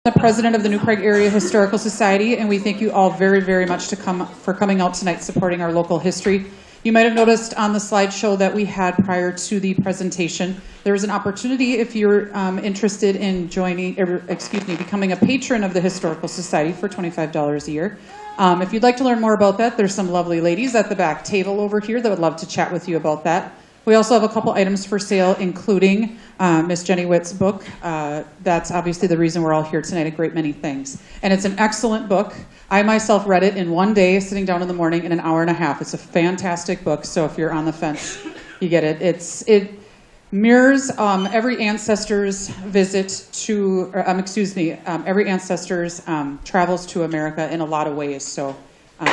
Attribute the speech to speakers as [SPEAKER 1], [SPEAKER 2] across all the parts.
[SPEAKER 1] the president of the New Prague Area Historical Society, and we thank you all very, very much for coming out tonight supporting our local history. You might have noticed on the slideshow that we had prior to the presentation, there was an opportunity if you're interested in becoming a patron of the Historical Society for $25 a year. If you'd like to learn more about that, there's some lovely ladies at the back table over here that would love to chat with you about that. We also have a couple items for sale, including Miss Jenny Witt's book. That's obviously the reason we're all here tonight, a great many things. And it's an excellent book. I myself read it in one day, sitting down in the morning in an hour and a half. It's a fantastic book, so if you're on the fence, you get it. It mirrors every ancestor's visit to, every ancestor's travels to America in a lot of ways. So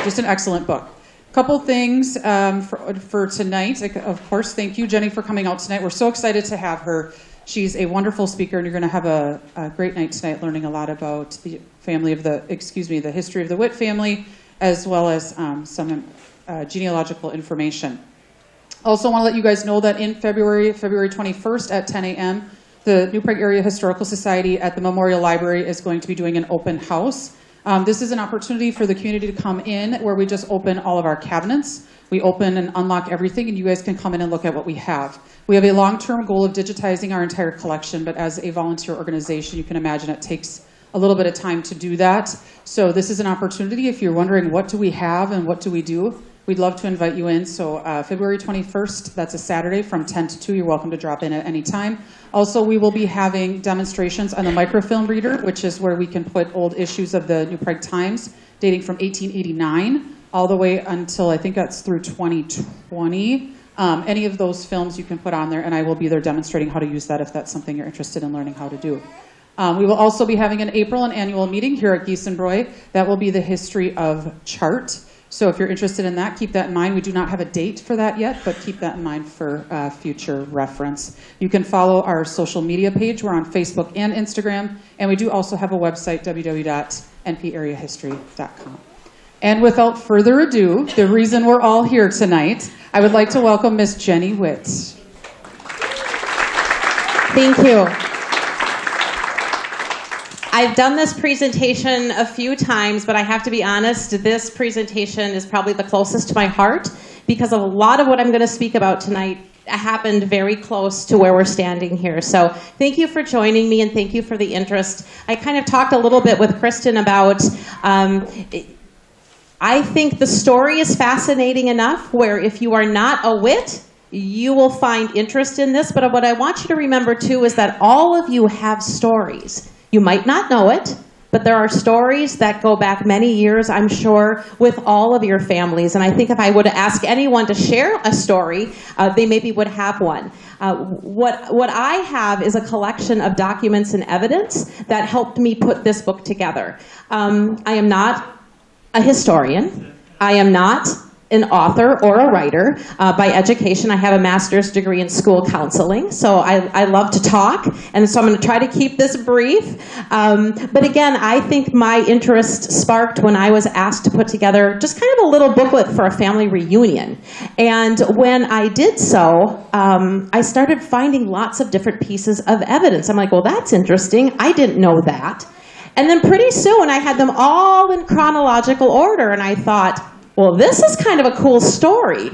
[SPEAKER 1] just an excellent book. Couple things for tonight. Of course, thank you, Jenny, for coming out tonight. We're so excited to have her. She's a wonderful speaker, and you're going to have a great night tonight learning a lot about the the history of the Witt family, as well as some genealogical information. Also want to let you guys know that in February 21st at 10 a.m., the New Prague Area Historical Society at the Memorial Library is going to be doing an open house. This is an opportunity for the community to come in where we just open all of our cabinets. We open and unlock everything, and you guys can come in and look at what we have. We have a long-term goal of digitizing our entire collection, but as a volunteer organization, you can imagine it takes a little bit of time to do that. So this is an opportunity. If you're wondering what do we have and what do we do, we'd love to invite you in. So February 21st, that's a Saturday from 10 to 2. You're welcome to drop in at any time. Also, we will be having demonstrations on the microfilm reader, which is where we can put old issues of the New Prague Times dating from 1889 all the way until I think that's through 2020. Any of those films you can put on there, and I will be there demonstrating how to use that if that's something you're interested in learning how to do. We will also be having in April an annual meeting here at Giesenbroy. That will be the history of chart. So if you're interested in that, keep that in mind. We do not have a date for that yet, but keep that in mind for future reference. You can follow our social media page. We're on Facebook and Instagram. And we do also have a website, www.npareahistory.com. And without further ado, the reason we're all here tonight, I would like to welcome Miss Jenny Witt.
[SPEAKER 2] Thank you. I've done this presentation a few times, but I have to be honest, this presentation is probably the closest to my heart because a lot of what I'm going to speak about tonight happened very close to where we're standing here. So thank you for joining me and thank you for the interest. I kind of talked a little bit with Kristen about, I think the story is fascinating enough where if you are not a Witt, you will find interest in this. But what I want you to remember too is that all of you have stories. You might not know it, but there are stories that go back many years, I'm sure, with all of your families. And I think if I would ask anyone to share a story, they maybe would have one. What I have is a collection of documents and evidence that helped me put this book together. I am not a historian. I am not an author or a writer. By education, I have a master's degree in school counseling, so I love to talk, and so I'm going to try to keep this brief. But again, I think my interest sparked when I was asked to put together just kind of a little booklet for a family reunion. And when I did so, I started finding lots of different pieces of evidence. I'm like, well, that's interesting. I didn't know that. And then pretty soon, I had them all in chronological order, and I thought, well, this is kind of a cool story.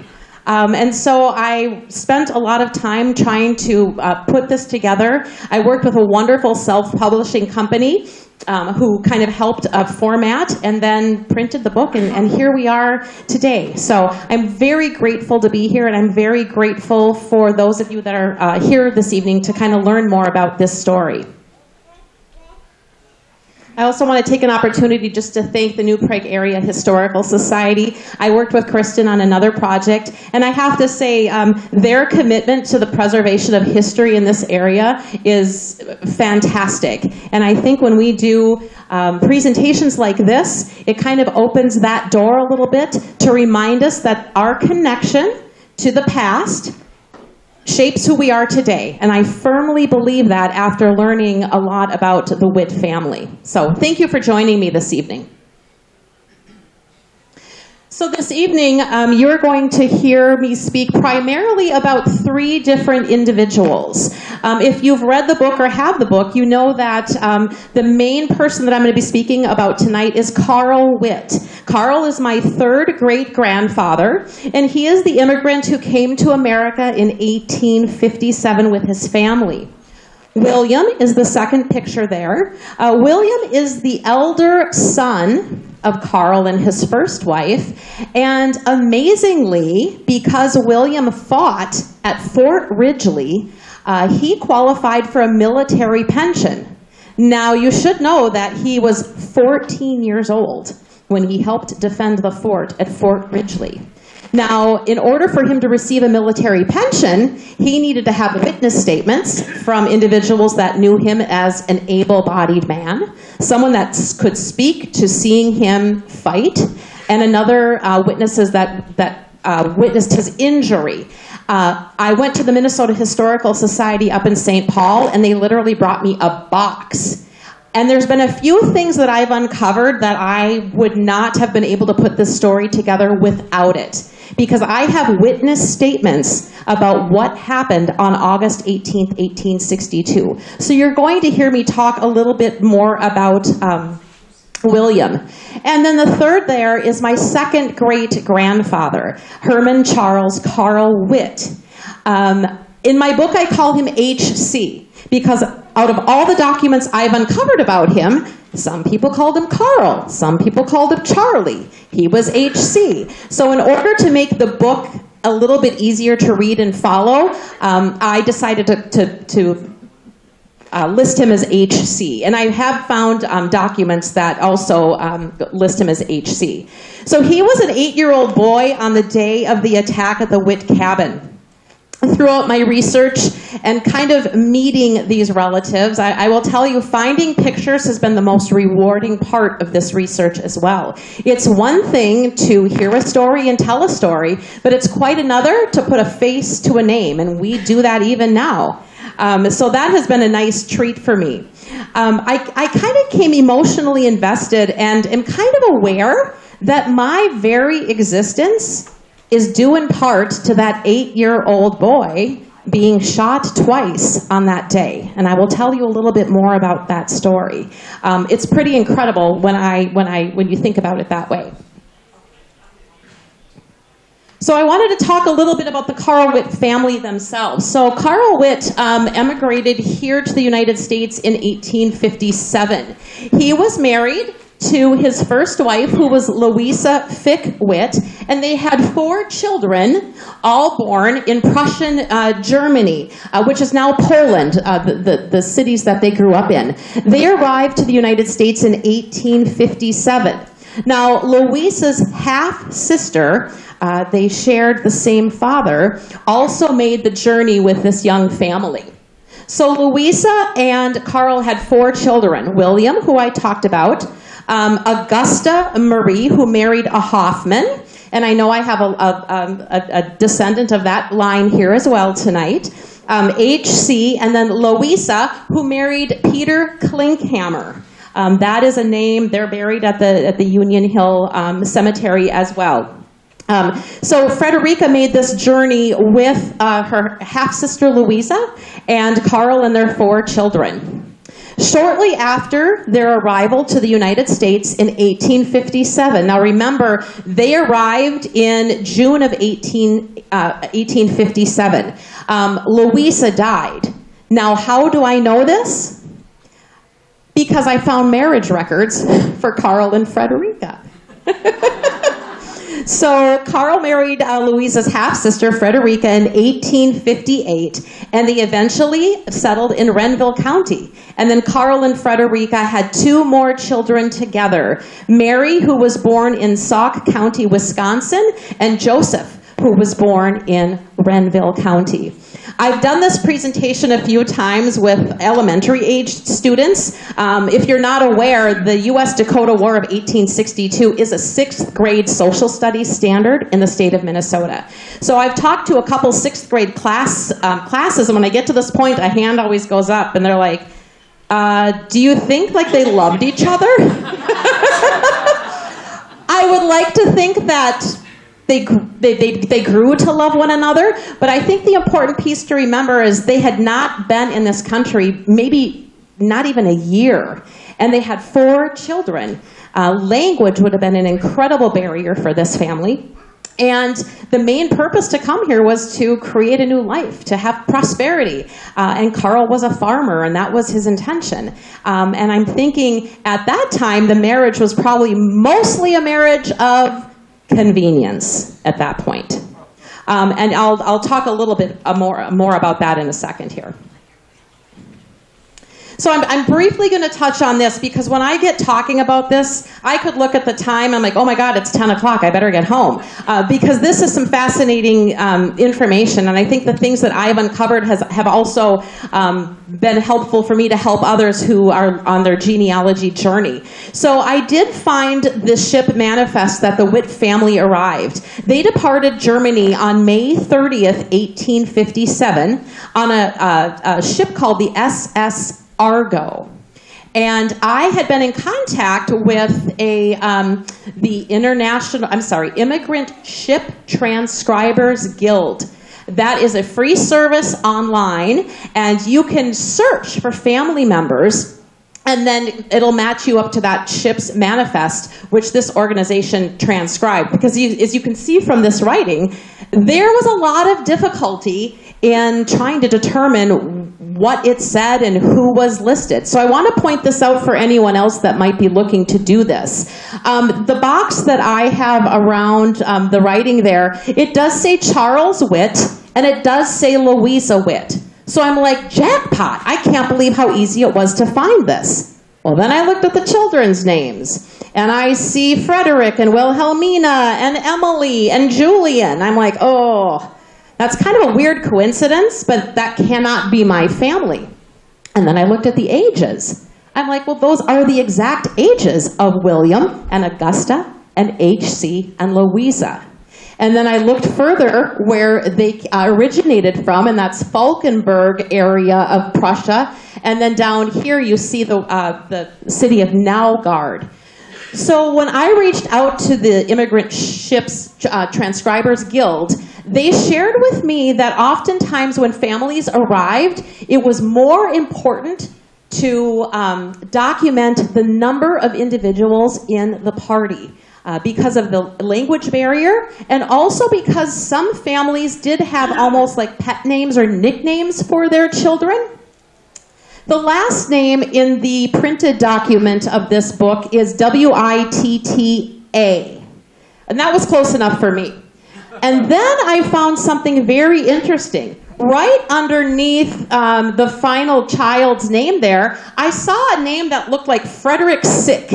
[SPEAKER 2] And so I spent a lot of time trying to put this together. I worked with a wonderful self-publishing company who kind of helped format and then printed the book, and here we are today. So I'm very grateful to be here, and I'm very grateful for those of you that are here this evening to kind of learn more about this story. I also want to take an opportunity just to thank the New Prague Area Historical Society. I worked with Kristen on another project, and I have to say their commitment to the preservation of history in this area is fantastic. And I think when we do presentations like this, it kind of opens that door a little bit to remind us that our connection to the past shapes who we are today. And I firmly believe that after learning a lot about the Witt family. So thank you for joining me this evening. So this evening, you're going to hear me speak primarily about 3 different individuals. If you've read the book or have the book, you know that the main person that I'm going to be speaking about tonight is Carl Witt. Carl is my 3rd great-grandfather, and he is the immigrant who came to America in 1857 with his family. William is the second picture there. William is the elder son of Carl and his first wife, and amazingly, because William fought at Fort Ridgely, he qualified for a military pension. Now, you should know that he was 14 years old when he helped defend the fort at Fort Ridgely. Now, in order for him to receive a military pension, he needed to have witness statements from individuals that knew him as an able-bodied man, someone that could speak to seeing him fight, and another witnesses that witnessed his injury. I went to the Minnesota Historical Society up in St. Paul, and they literally brought me a box. And there's been a few things that I've uncovered that I would not have been able to put this story together without it. Because I have witness statements about what happened on August 18th, 1862. So you're going to hear me talk a little bit more about William. And then the third there is my 2nd great-grandfather, Herman Charles Carl Witt. In my book, I call him HC, because out of all the documents I've uncovered about him, some people called him Carl, some people called him Charlie. He was HC. So in order to make the book a little bit easier to read and follow, I decided to list him as HC. And I have found documents that also list him as HC. So he was an 8-year-old boy on the day of the attack at the Witt cabin. Throughout my research and kind of meeting these relatives, I will tell you, finding pictures has been the most rewarding part of this research as well. It's one thing to hear a story and tell a story, but it's quite another to put a face to a name, and we do that even now. So that has been a nice treat for me. I kind of came emotionally invested and am kind of aware that my very existence is due in part to that 8-year-old boy being shot twice on that day. And I will tell you a little bit more about that story. It's pretty incredible when you think about it that way. So I wanted to talk a little bit about the Carl Witt family themselves. So Carl Witt emigrated here to the United States in 1857. He was married to his first wife, who was Louisa Fick Witt, and they had 4 children, all born in Prussian Germany, which is now Poland, the cities that they grew up in. They arrived to the United States in 1857. Now, Louisa's half-sister, they shared the same father, also made the journey with this young family. So Louisa and Carl had 4 children. William, who I talked about, Augusta Marie, who married a Hoffman, and I know I have a descendant of that line here as well tonight, HC, and then Louisa, who married Peter Klinkhammer. That is a name. They're buried at the Union Hill Cemetery as well. So Frederica made this journey with her half-sister Louisa and Carl and their 4 children. Shortly after their arrival to the United States in 1857, now remember, they arrived in June of 1857. Louisa died. Now, how do I know this? Because I found marriage records for Carl and Frederica. So Carl married Louisa's half-sister, Frederica, in 1858, and they eventually settled in Renville County. And then Carl and Frederica had 2 more children together, Mary, who was born in Sauk County, Wisconsin, and Joseph, who was born in Renville County. I've done this presentation a few times with elementary-aged students. If you're not aware, the U.S.-Dakota War of 1862 is a 6th grade social studies standard in the state of Minnesota. So I've talked to a couple 6th grade classes, and when I get to this point, a hand always goes up, and they're like, do you think like they loved each other? I I would like to think that they grew to love one another, but I think the important piece to remember is they had not been in this country maybe not even a year, and they had 4 children. Language would have been an incredible barrier for this family. And the main purpose to come here was to create a new life, to have prosperity. And Carl was a farmer, and that was his intention. And I'm thinking at that time, the marriage was probably mostly a marriage of convenience at that point. And I'll talk a little bit more about that in a second here. So I'm briefly going to touch on this because when I get talking about this, I could look at the time, I'm like, oh my God, it's 10 o'clock, I better get home. Because this is some fascinating information, and I think the things that I've uncovered have also been helpful for me to help others who are on their genealogy journey. So I did find the ship manifest that the Witt family arrived. They departed Germany on May 30th, 1857 on a ship called the SS Argo. And I had been in contact with the Immigrant Ship Transcribers Guild. That is a free service online, and you can search for family members, and then it'll match you up to that ship's manifest, which this organization transcribed. Because as you can see from this writing, there was a lot of difficulty in trying to determine what it said and who was listed. So I want to point this out for anyone else that might be looking to do this. The box that I have around the writing there, it does say Charles Witt, and it does say Louisa Witt. So I'm like, jackpot, I can't believe how easy it was to find this. Well, then I looked at the children's names, and I see Frederick and Wilhelmina and Emily and Julian. I'm like, oh, that's kind of a weird coincidence, but that cannot be my family. And then I looked at the ages. I'm like, well, those are the exact ages of William and Augusta and H.C. and Louisa. And then I looked further where they originated from, and that's Falkenberg area of Prussia. And then down here you see the city of Naugard. So when I reached out to the Immigrant Ships Transcribers Guild, they shared with me that oftentimes when families arrived, it was more important to document the number of individuals in the party because of the language barrier, and also because some families did have almost like pet names or nicknames for their children. The last name in the printed document of this book is W-I-T-T-A, and that was close enough for me. And then I found something very interesting. Right underneath the final child's name there, I saw a name that looked like Frederick Sick,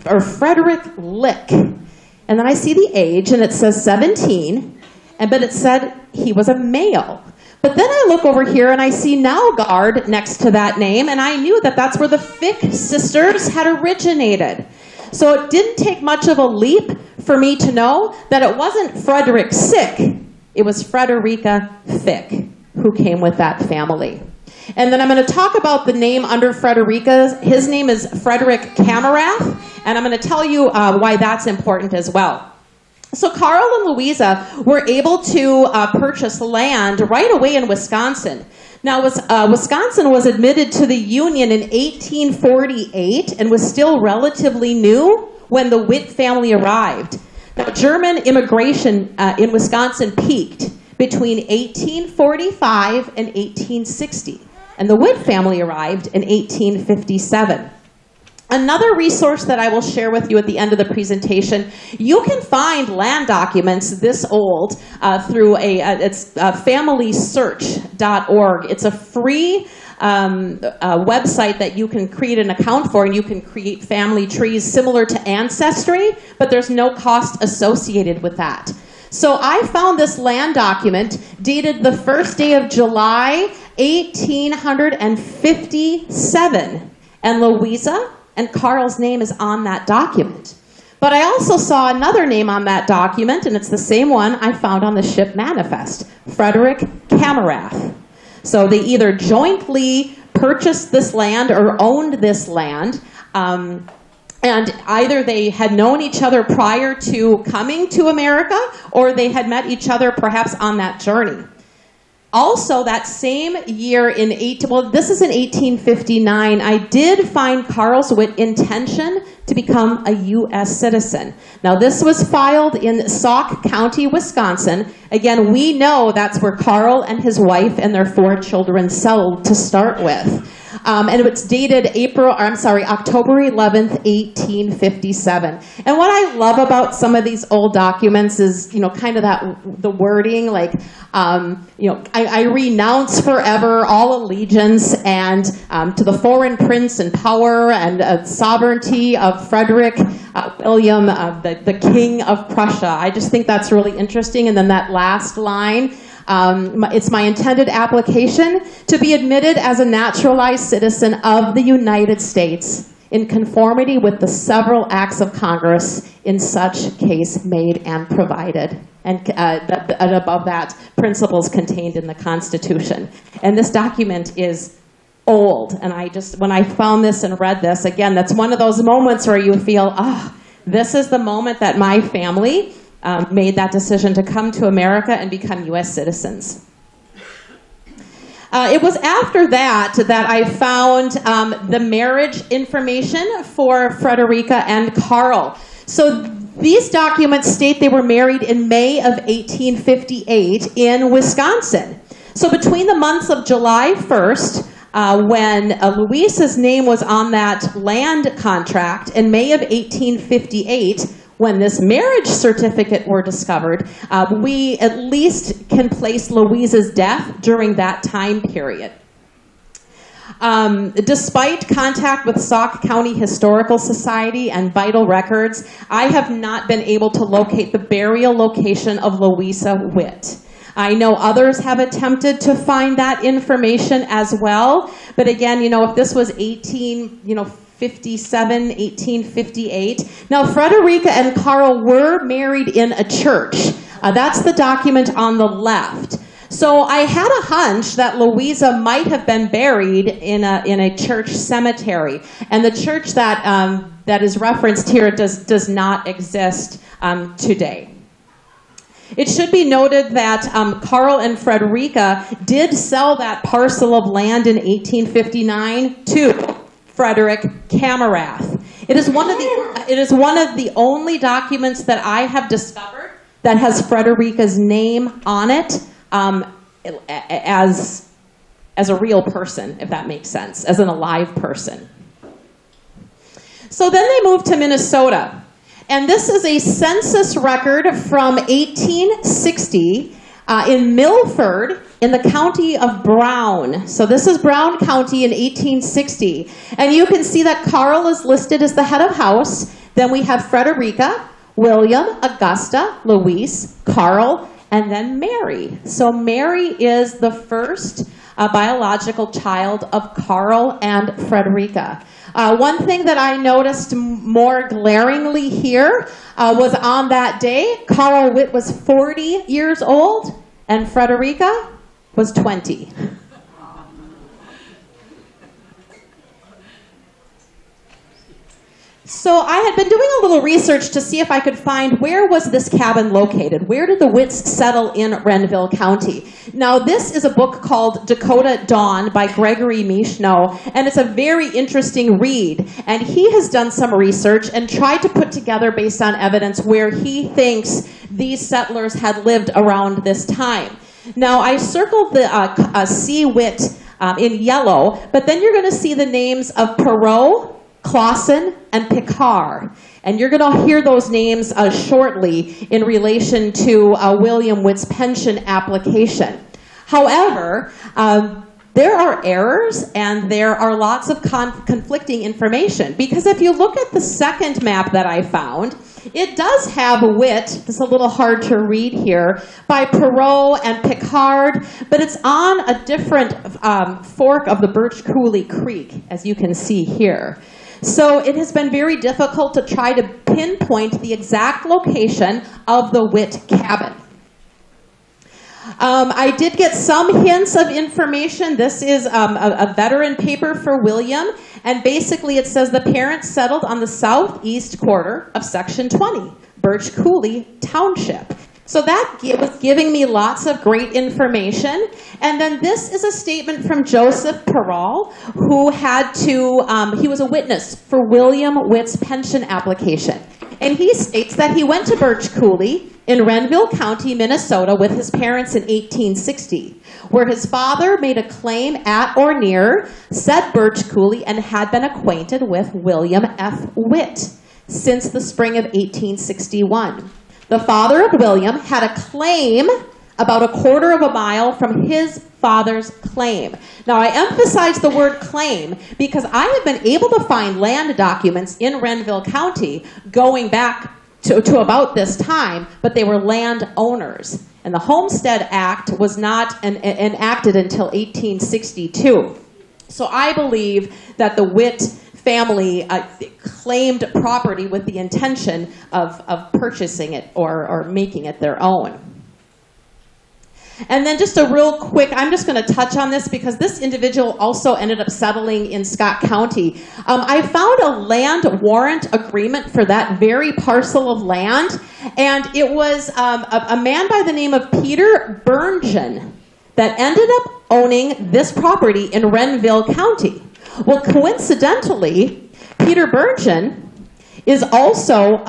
[SPEAKER 2] or Frederick Lick. And then I see the age, and it says 17, but it said he was a male. But then I look over here, and I see Naugard next to that name, and I knew that that's where the Fick sisters had originated. So it didn't take much of a leap for me to know that it wasn't Frederick Sick, it was Frederica Fick who came with that family. And then I'm going to talk about the name under Frederica. His name is Frederick Camerath, and I'm going to tell you why that's important as well. So Carl and Louisa were able to purchase land right away in Wisconsin. Now, Wisconsin was admitted to the Union in 1848 and was still relatively new when the Witt family arrived. Now, German immigration in Wisconsin peaked between 1845 and 1860, and the Witt family arrived in 1857. Another resource that I will share with you at the end of the presentation, you can find land documents this old through it's familysearch.org. It's a free website that you can create an account for, and you can create family trees similar to Ancestry, but there's no cost associated with that. So I found this land document dated the first day of July, 1857, and Louisa and Carl's name is on that document. But I also saw another name on that document, and it's the same one I found on the ship manifest, Frederick Camerath. So they either jointly purchased this land or owned this land. And either they had known each other prior to coming to America, or they had met each other perhaps on that journey. Also, that same year this is in 1859, I did find Carl's Witt intention to become a U.S. citizen. Now, this was filed in Sauk County, Wisconsin. Again, we know that's where Carl and his wife and their 4 children settled to start with. And it's dated October 11th, 1857. And what I love about some of these old documents is, kind of the wording, like, I renounce forever all allegiance and to the foreign prince and power and sovereignty of Frederick William, the King of Prussia. I just think that's really interesting. And then that last line, it's my intended application to be admitted as a naturalized citizen of the United States in conformity with the several acts of Congress in such case made and provided. And above that, principles contained in the Constitution. And this document is old. And when I found this and read this, again, that's one of those moments where you feel, this is the moment that my family made that decision to come to America and become U.S. citizens. It was after that I found the marriage information for Frederica and Carl. So these documents state they were married in May of 1858 in Wisconsin. So between the months of July 1st, when Louisa's name was on that land contract, in May of 1858, when this marriage certificate were discovered, we at least can place Louisa's death during that time period. Despite contact with Sauk County Historical Society and vital records, I have not been able to locate the burial location of Louisa Witt. I know others have attempted to find that information as well, but again, if this was 1857, 1858. Now, Frederica and Carl were married in a church. That's the document on the left. So I had a hunch that Louisa might have been buried in a church cemetery. And the church that is referenced here does not exist today. It should be noted that Carl and Frederica did sell that parcel of land in 1859 to Frederick Camerath. It is one of the only documents that I have discovered that has Frederica's name on it as a real person, if that makes sense, as an alive person. So then they moved to Minnesota. And this is a census record from 1860 in Milford in the county of Brown. So this is Brown County in 1860. And you can see that Carl is listed as the head of house. Then we have Frederica, William, Augusta, Louise, Carl, and then Mary. So Mary is the first biological child of Carl and Frederica. One thing that I noticed more glaringly here was on that day, Carl Witt was 40 years old and Frederica was 20. So I had been doing a little research to see if I could find where was this cabin located? Where did the Witts settle in Renville County? Now, this is a book called Dakota Dawn by Gregory Michneau, and it's a very interesting read. And he has done some research and tried to put together, based on evidence, where he thinks these settlers had lived around this time. Now, I circled the C. Witt in yellow, but then you're going to see the names of Perot, Clausen, and Picard. And you're going to hear those names shortly in relation to William Witt's pension application. However, there are errors and there are lots of conflicting information. Because if you look at the second map that I found, it does have Witt, it's a little hard to read here, by Perot and Picard, but it's on a different fork of the Birch Coulee Creek, as you can see here. So it has been very difficult to try to pinpoint the exact location of the Witt cabin. I did get some hints of information. This is a veteran paper for William, and basically it says the parents settled on the southeast quarter of Section 20, Birch Coulee Township. So that was giving me lots of great information. And then this is a statement from Joseph Perral, who had to, he was a witness for William Witt's pension application. And he states that he went to Birch Coulee in Renville County, Minnesota, with his parents in 1860, where his father made a claim at or near said Birch Coulee and had been acquainted with William F. Witt since the spring of 1861. The father of William had a claim about a quarter of a mile from his father's claim. Now, I emphasize the word claim because I have been able to find land documents in Renville County going back to about this time, but they were landowners. And the Homestead Act was not enacted until 1862. So I believe that the Witt family claimed property with the intention of purchasing it or making it their own. And then just a real quick, I'm just going to touch on this because this individual also ended up settling in Scott County. I found a land warrant agreement for that very parcel of land, and it was a man by the name of Peter Burngeon that ended up owning this property in Renville County. Well, coincidentally, Peter Burngeon is also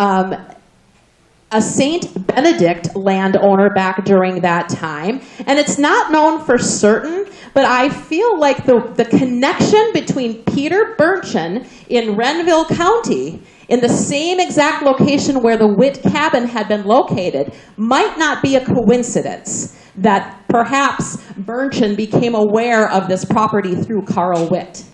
[SPEAKER 2] a St. Benedict landowner back during that time. And it's not known for certain, but I feel like the connection between Peter Burngeon in Renville County in the same exact location where the Witt cabin had been located might not be a coincidence that perhaps Burngeon became aware of this property through Carl Witt.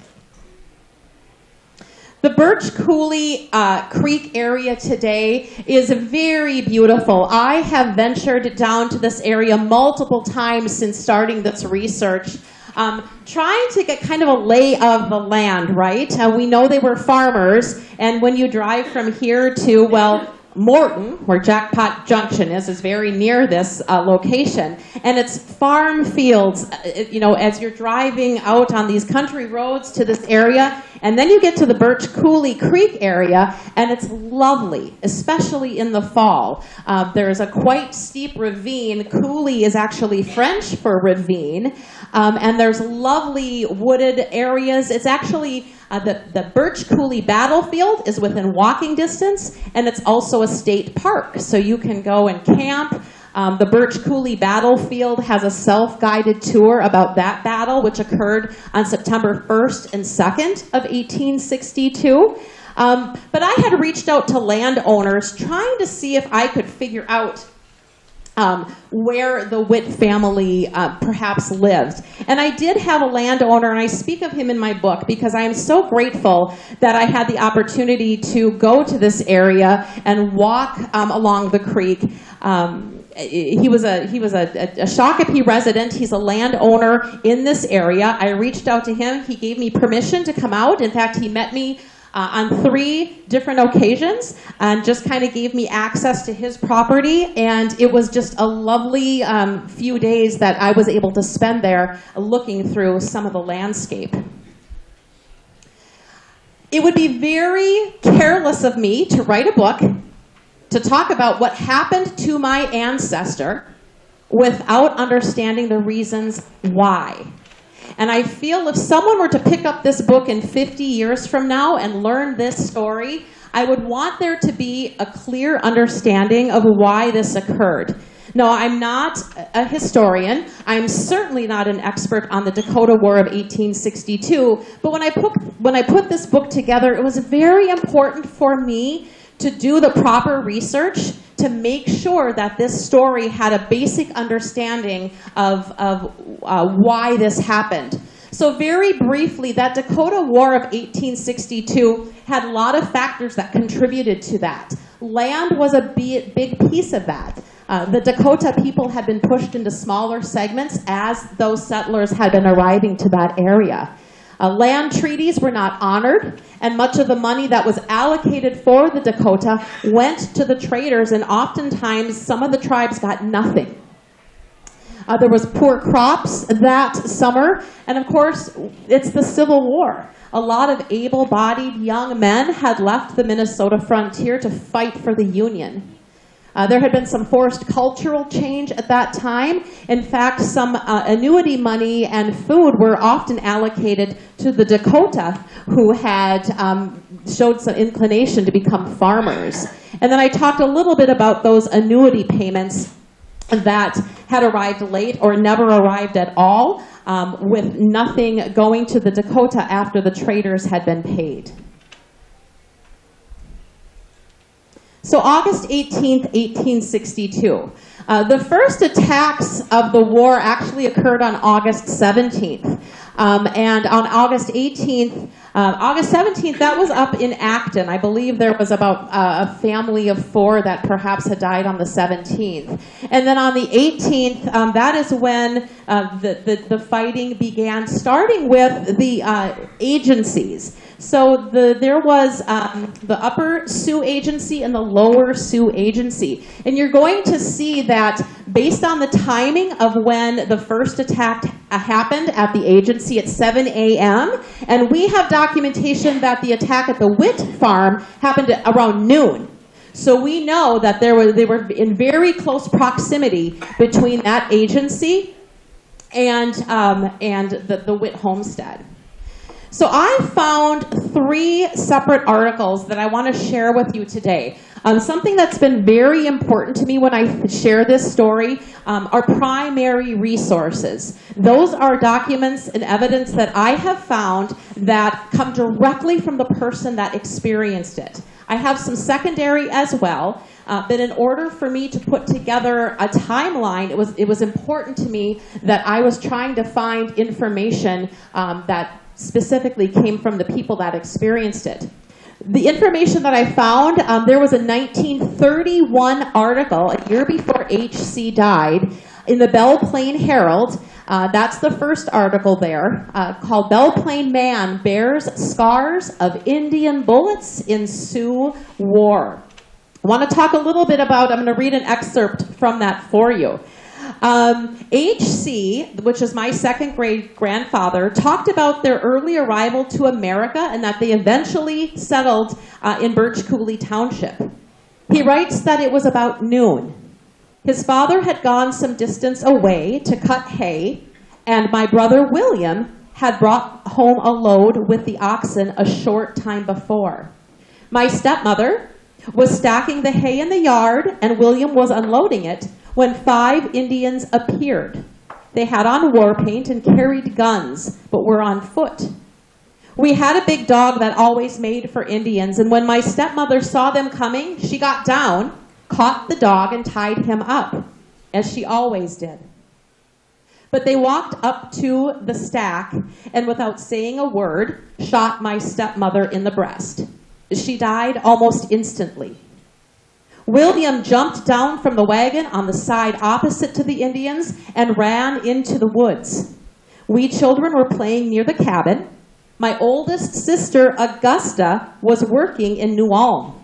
[SPEAKER 2] The Birch Coulee Creek area today is very beautiful. I have ventured down to this area multiple times since starting this research, trying to get kind of a lay of the land, right? We know they were farmers, and when you drive from here to, well, Morton, where Jackpot Junction is very near this location. And it's farm fields, you know, as you're driving out on these country roads to this area. And then you get to the Birch Coulee Creek area, and it's lovely, especially in the fall. There's a quite steep ravine. Coulee is actually French for ravine. And there's lovely wooded areas. It's actually the Birch Coulee battlefield is within walking distance, and it's also a state park, so you can go and camp. The Birch Coulee battlefield has a self-guided tour about that battle, which occurred on September 1st and 2nd of 1862. But I had reached out to landowners trying to see if I could figure out where the Witt family perhaps lived. And I did have a landowner, and I speak of him in my book because I am so grateful that I had the opportunity to go to this area and walk along the creek. He was a Shakopee resident. He's a landowner in this area. I reached out to him. He gave me permission to come out. In fact, he met me on 3 different occasions and just kind of gave me access to his property. And it was just a lovely few days that I was able to spend there looking through some of the landscape. It would be very careless of me to write a book to talk about what happened to my ancestor without understanding the reasons why. And I feel if someone were to pick up this book in 50 years from now and learn this story, I would want there to be a clear understanding of why this occurred. No, I'm not a historian. I'm certainly not an expert on the Dakota War of 1862. But when I put this book together, it was very important for me to do the proper research to make sure that this story had a basic understanding of why this happened. So very briefly, that Dakota War of 1862 had a lot of factors that contributed to that. Land was a big piece of that. The Dakota people had been pushed into smaller segments as those settlers had been arriving to that area. Land treaties were not honored, and much of the money that was allocated for the Dakota went to the traders, and oftentimes some of the tribes got nothing. There was poor crops that summer. And of course, it's the Civil War. A lot of able-bodied young men had left the Minnesota frontier to fight for the Union. There had been some forced cultural change at that time. In fact, some annuity money and food were often allocated to the Dakota who had showed some inclination to become farmers. And then I talked a little bit about those annuity payments that had arrived late or never arrived at all, with nothing going to the Dakota after the traders had been paid. So August 18th, 1862. The first attacks of the war actually occurred on August 17th. And on August 18th, August 17th, that was up in Acton. I believe there was about a family of 4 that perhaps had died on the 17th. And then on the 18th, that is when the fighting began, starting with the agencies. So there was the Upper Sioux Agency and the Lower Sioux Agency. And you're going to see that based on the timing of when the first attack happened at the agency at 7 a.m., and we have documentation that the attack at the Witt farm happened around noon. So we know that they were in very close proximity between that agency and the Witt homestead. So I found 3 separate articles that I want to share with you today. Something that's been very important to me when I share this story are primary resources. Those are documents and evidence that I have found that come directly from the person that experienced it. I have some secondary as well, but in order for me to put together a timeline, it was important to me that I was trying to find information that specifically came from the people that experienced it. The information that I found, there was a 1931 article, a year before H.C. died, in the Belle Plaine Herald. That's the first article there, called Belle Plaine Man Bears Scars of Indian Bullets in Sioux War. I want to talk a little bit about, I'm going to read an excerpt from that for you. H.C., which is my second great grandfather, talked about their early arrival to America and that they eventually settled in Birch Coulee Township. He writes that it was about noon. His father had gone some distance away to cut hay, and my brother William had brought home a load with the oxen a short time before. My stepmother was stacking the hay in the yard, and William was unloading it, when 5 Indians appeared. They had on war paint and carried guns, but were on foot. We had a big dog that always made for Indians, and when my stepmother saw them coming, she got down, caught the dog, and tied him up, as she always did. But they walked up to the stack, and without saying a word, shot my stepmother in the breast. She died almost instantly. William jumped down from the wagon on the side opposite to the Indians and ran into the woods. We children were playing near the cabin. My oldest sister, Augusta, was working in New Ulm.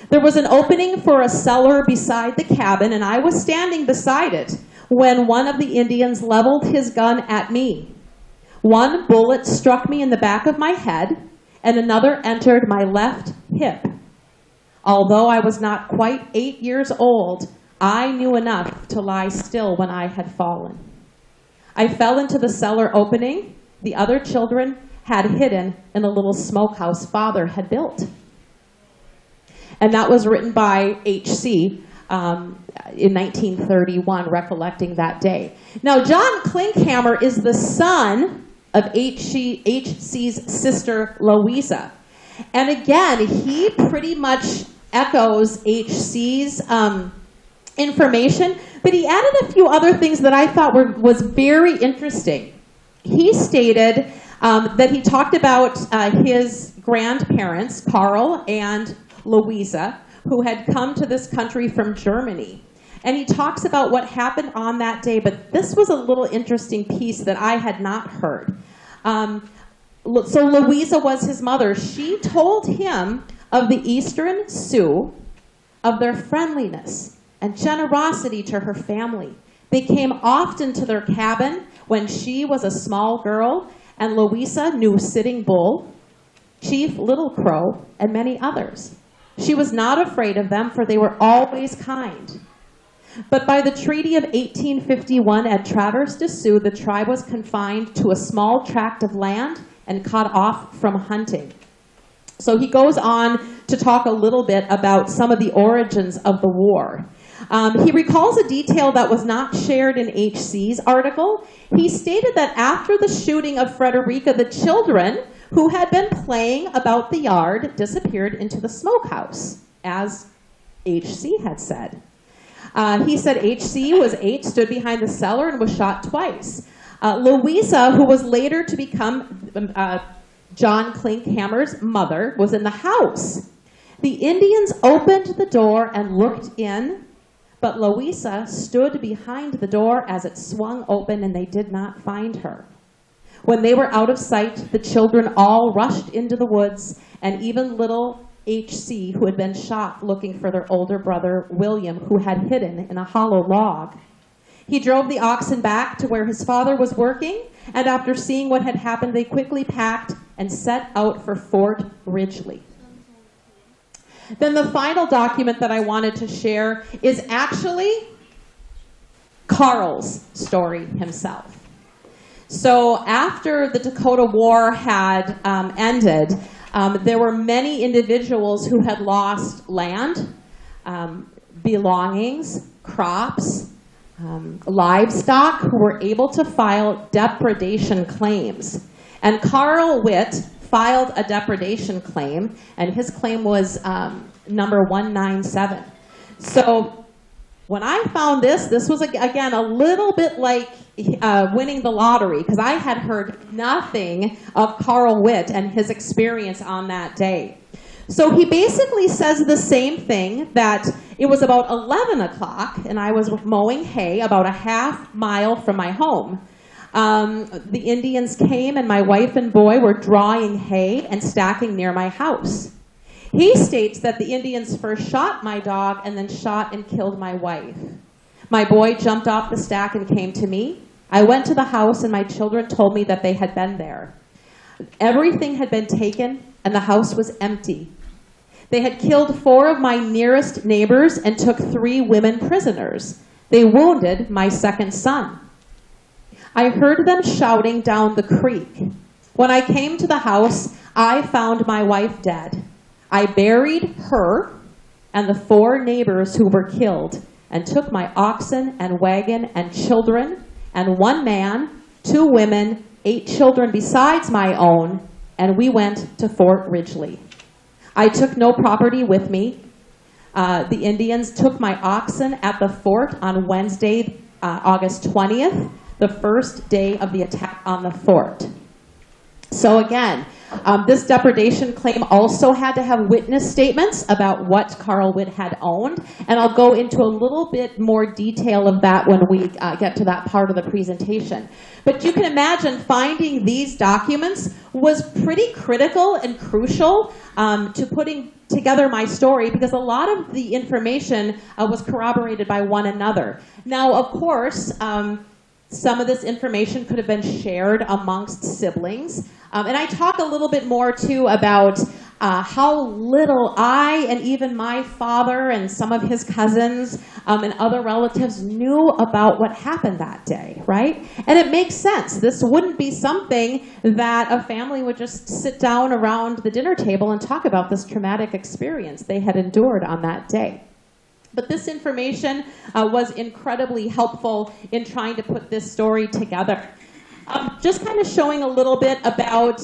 [SPEAKER 2] There was an opening for a cellar beside the cabin, and I was standing beside it when one of the Indians leveled his gun at me. One bullet struck me in the back of my head, and another entered my left hip. Although I was not quite 8 years old, I knew enough to lie still when I had fallen. I fell into the cellar opening the other children had hidden in a little smokehouse Father had built. And that was written by H.C. In 1931, recollecting that day. Now, John Klinkhammer is the son of H.C.'s sister, Louisa. And again, he pretty much echoes H.C.'s information, but he added a few other things that I thought was very interesting. He stated that he talked about his grandparents, Carl and Louisa, who had come to this country from Germany. And he talks about what happened on that day, but this was a little interesting piece that I had not heard. So Louisa was his mother. She told him of the Eastern Sioux, of their friendliness and generosity to her family. They came often to their cabin when she was a small girl, and Louisa knew Sitting Bull, Chief Little Crow, and many others. She was not afraid of them, for they were always kind. But by the Treaty of 1851 at Traverse des Sioux, the tribe was confined to a small tract of land and cut off from hunting. So he goes on to talk a little bit about some of the origins of the war. He recalls a detail that was not shared in H.C.'s article. He stated that after the shooting of Frederica, the children who had been playing about the yard disappeared into the smokehouse, as H.C. had said. He said H.C. was 8, stood behind the cellar, and was shot twice. Louisa, who was later to become John Klinkhammer's mother, was in the house. The Indians opened the door and looked in, but Louisa stood behind the door as it swung open, and they did not find her. When they were out of sight, the children all rushed into the woods, and even little H.C., who had been shot looking for their older brother, William, who had hidden in a hollow log. He drove the oxen back to where his father was working, and after seeing what had happened, they quickly packed and set out for Fort Ridgely. Then the final document that I wanted to share is actually Carl's story himself. So after the Dakota War had ended, there were many individuals who had lost land, belongings, crops, livestock, who were able to file depredation claims. And Carl Witt filed a depredation claim, and his claim was number 197. So when I found this was, again, a little bit like winning the lottery, because I had heard nothing of Carl Witt and his experience on that day. So he basically says the same thing, that it was about 11 o'clock, and I was mowing hay about a half mile from my home. The Indians came, and my wife and boy were drawing hay and stacking near my house. He states that the Indians first shot my dog and then shot and killed my wife. My boy jumped off the stack and came to me. I went to the house, and my children told me that they had been there. Everything had been taken, and the house was empty. They had killed 4 of my nearest neighbors and took 3 women prisoners. They wounded my second son. I heard them shouting down the creek. When I came to the house, I found my wife dead. I buried her and the 4 neighbors who were killed, and took my oxen and wagon and children, and 1 man, 2 women, 8 children besides my own, and we went to Fort Ridgely. I took no property with me. The Indians took my oxen at the fort on Wednesday, August 20th, the first day of the attack on the fort. So again, this depredation claim also had to have witness statements about what Carl Witt had owned, and I'll go into a little bit more detail of that when we get to that part of the presentation. But you can imagine finding these documents was pretty critical and crucial to putting together my story, because a lot of the information was corroborated by one another. Now, of course, some of this information could have been shared amongst siblings. And I talk a little bit more, too, about how little I and even my father and some of his cousins and other relatives knew about what happened that day, right? And it makes sense. This wouldn't be something that a family would just sit down around the dinner table and talk about, this traumatic experience they had endured on that day. But this information was incredibly helpful in trying to put this story together. Just kind of showing a little bit about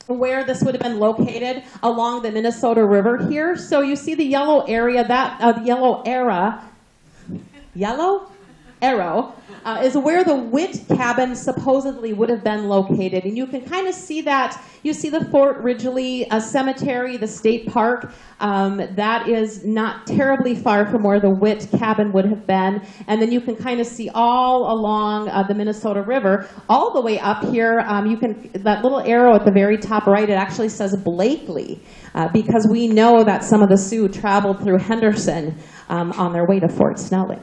[SPEAKER 2] where this would have been located along the Minnesota River here. So you see the yellow area, that yellow arrow is where the Witt cabin supposedly would have been located. And you can kind of see that. You see the Fort Ridgely Cemetery, the state park. That is not terribly far from where the Witt cabin would have been. And then you can kind of see all along the Minnesota River, all the way up here. That little arrow at the very top right, it actually says Blakely, because we know that some of the Sioux traveled through Henderson on their way to Fort Snelling.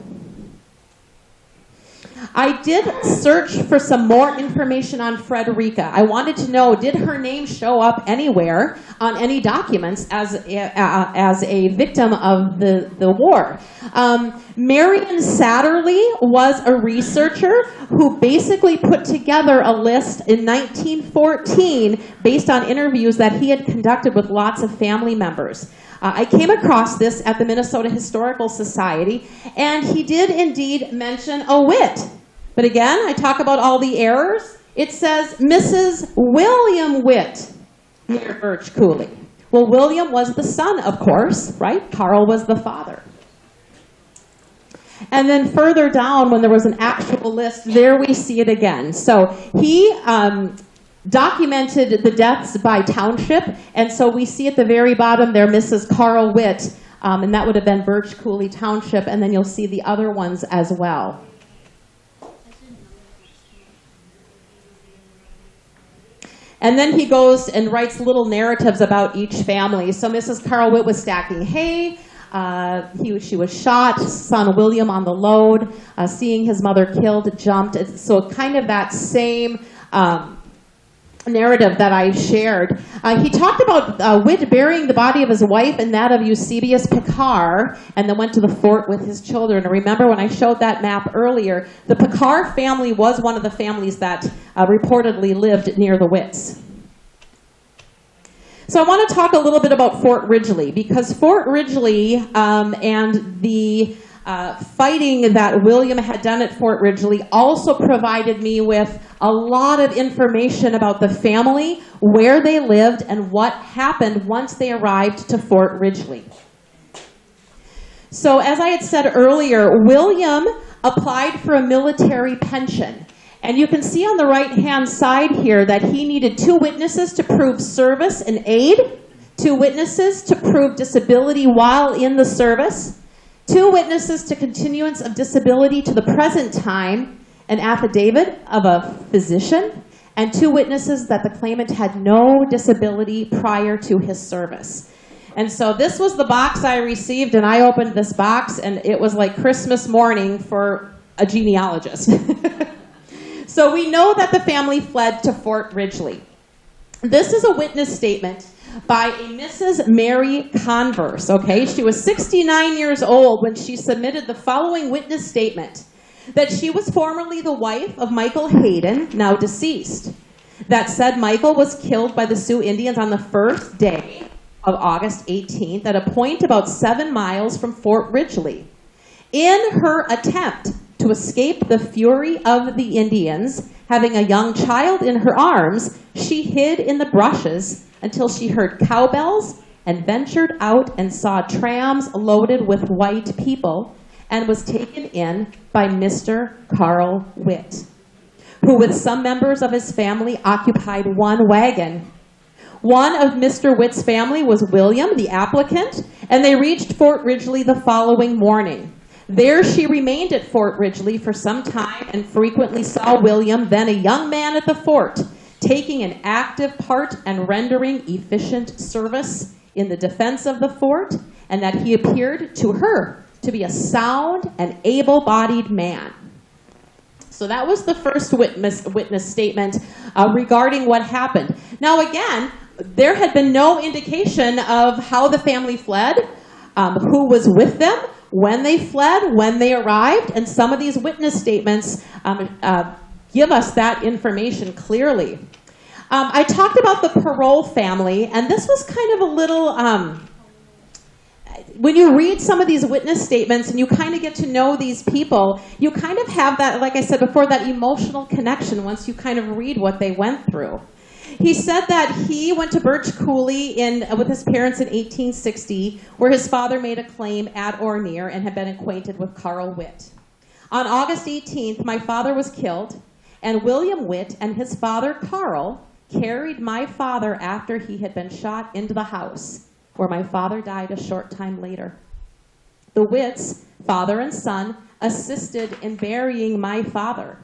[SPEAKER 2] I did search for some more information on Frederica. I wanted to know, did her name show up anywhere on any documents as a victim of the war? Marion Satterley was a researcher who basically put together a list in 1914 based on interviews that he had conducted with lots of family members. I came across this at the Minnesota Historical Society, and he did indeed mention a Witt. But again, I talk about all the errors. It says Mrs. William Witt near Birch Coulee. Well, William was the son, of course, right? Carl was the father. And then further down, when there was an actual list, there we see it again. So he documented the deaths by township, and so we see at the very bottom there Mrs. Carl Witt, and that would have been Birch Coulee Township, and then you'll see the other ones as well. And then he goes and writes little narratives about each family. So Mrs. Carl Witt was stacking hay. She was shot. Son William on the load. Seeing his mother killed, jumped. So kind of that same narrative that I shared. He talked about Witt burying the body of his wife and that of Eusebius Picard, and then went to the fort with his children. And remember when I showed that map earlier, the Picard family was one of the families that reportedly lived near the Witts. So I want to talk a little bit about Fort Ridgely, because Fort Ridgely and the fighting that William had done at Fort Ridgely also provided me with a lot of information about the family, where they lived, and what happened once they arrived to Fort Ridgely. So as I had said earlier, William applied for a military pension. And you can see on the right-hand side here that he needed 2 witnesses to prove service and aid, 2 witnesses to prove disability while in the service, 2 witnesses to continuance of disability to the present time, an affidavit of a physician, and 2 witnesses that the claimant had no disability prior to his service. And so this was the box I received, and I opened this box, and it was like Christmas morning for a genealogist. So we know that the family fled to Fort Ridgely. This is a witness statement by a Mrs. Mary Converse, okay? She was 69 years old when she submitted the following witness statement, that she was formerly the wife of Michael Hayden, now deceased. That said, Michael was killed by the Sioux Indians on the first day of August 18th at a point about 7 miles from Fort Ridgely. In her attempt to escape the fury of the Indians, having a young child in her arms, she hid in the brushes until she heard cowbells and ventured out and saw trams loaded with white people and was taken in by Mr. Carl Witt, who with some members of his family occupied one wagon. One of Mr. Witt's family was William, the applicant, and they reached Fort Ridgely the following morning. There she remained at Fort Ridgely for some time and frequently saw William, then a young man at the fort, taking an active part and rendering efficient service in the defense of the fort, and that he appeared to her to be a sound and able-bodied man. So that was the first witness statement regarding what happened. Now again, there had been no indication of how the family fled, who was with them, when they fled, when they arrived, and some of these witness statements give us that information clearly. I talked about the parole family, and this was kind of a little, when you read some of these witness statements and you kind of get to know these people, you kind of have that, like I said before, that emotional connection once you kind of read what they went through. He said that he went to Birch Coulee with his parents in 1860, where his father made a claim at or near and had been acquainted with Carl Witt. On August 18th, my father was killed, and William Witt and his father, Carl, carried my father after he had been shot into the house, where my father died a short time later. The Witts, father and son, assisted in burying my father.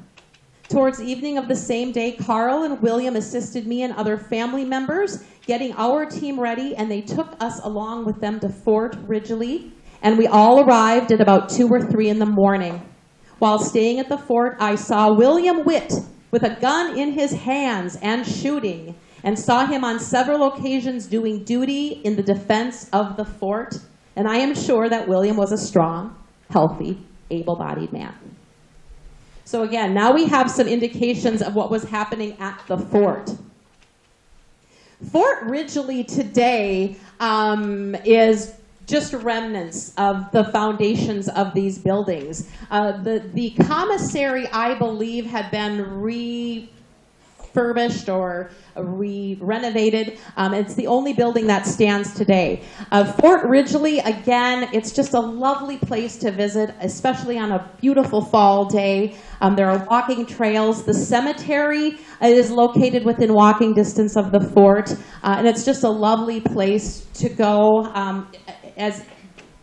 [SPEAKER 2] Towards evening of the same day, Carl and William assisted me and other family members getting our team ready, and they took us along with them to Fort Ridgely, and we all arrived at about 2 or 3 in the morning. While staying at the fort, I saw William Witt with a gun in his hands and shooting, and saw him on several occasions doing duty in the defense of the fort. And I am sure that William was a strong, healthy, able-bodied man. So again, now we have some indications of what was happening at the fort. Fort Ridgely today is just remnants of the foundations of these buildings. The commissary, I believe, had been refurbished or renovated. It's the only building that stands today. Fort Ridgely, again, it's just a lovely place to visit, especially on a beautiful fall day. There are walking trails. The cemetery is located within walking distance of the fort, and it's just a lovely place to go as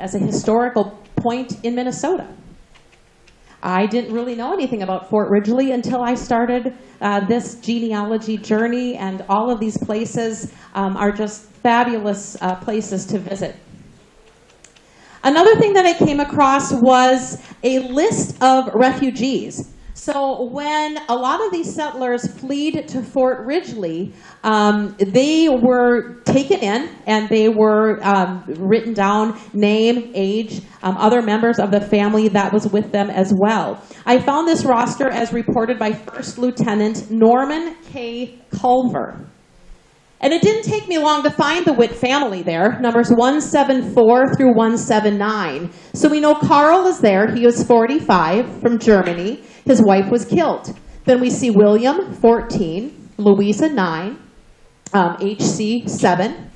[SPEAKER 2] a historical point in Minnesota. I didn't really know anything about Fort Ridgely until I started this genealogy journey, and all of these places are just fabulous places to visit. Another thing that I came across was a list of refugees. So when a lot of these settlers fled to Fort Ridgely, they were taken in and they were written down, name, age, other members of the family that was with them as well. I found this roster as reported by First Lieutenant Norman K. Culver. And it didn't take me long to find the Witt family there, numbers 174 through 179. So we know Carl is there. He was 45, from Germany. His wife was killed. Then we see William, 14, Louisa, 9, HC, 7.